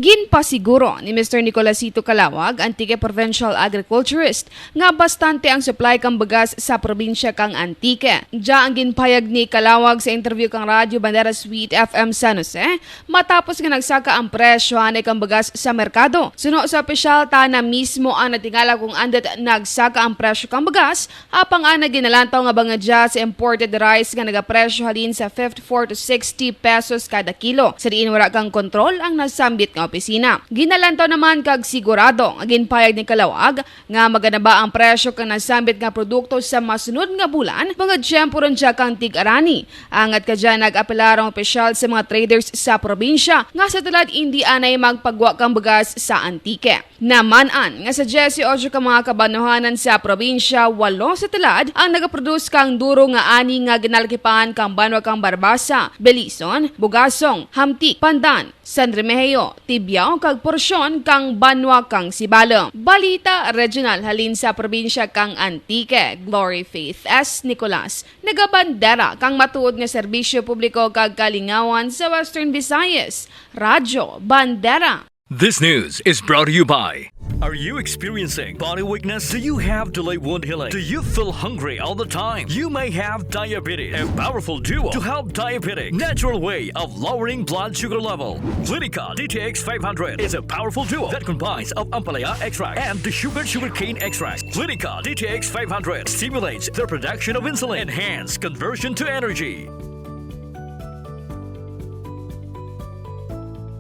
Ginpasiguro ni Mr. Nicolasito Calawag, Antique Provincial Agriculturist, nga bastante ang supply kang bugas sa probinsya kang Antique. Diya ang ginpayag ni Calawag sa interview kang Radyo Bandera FM San Jose, matapos nga nagsaka ang presyo hanay kang bugas sa merkado. Suno sa opisyal ta na mismo ang natingala kung andat nagsaka ang presyo kang bugas, apang ana ginalantaw nga banga diya sa imported rice nga nagapresyo halin sa 54 to 60 pesos kada kilo. Sa diin wala kang kontrol ang nasambit nga opisina. Ginalantaw naman kag sigurado ang ginpayag ni Calawag nga maganaba ang presyo kang nasambit nga produkto sa masunod nga bulan, mga tiyempo ron siya kang tig-arani. Angat ka dyan nag-apelarong opisyal sa mga traders sa probinsya nga sa tulad hindi anay magpagwa kang bugas sa Antique. Namanan nga sa 18 ka mga kabanuhanan sa probinsya, 8 sa tulad ang nagaproduce kang duro nga ani nga ginalkipan kang banwa kang Barbasa, Belison, Bugasong, Hamtik, Pandan, San Remigio, Tibiao kag porsyon kang banwa kang Sibalong. Balita regional halin sa probinsya kang Antique. Glory Faith S. Nicolas, nagabandera kang matuod nga serbisyo publiko kag kalingawan sa Western Visayas. Radyo Bandera. This news is brought to you by... Are you experiencing body weakness? Do you have delayed wound healing? Do you feel hungry all the time? You may have diabetes. A powerful duo to help diabetic. Natural way of lowering blood sugar level. Clinica DTX 500 is a powerful duo that combines of ampalaya extract and the sugarcane extract. Clinica DTX 500 stimulates the production of insulin, enhance conversion to energy.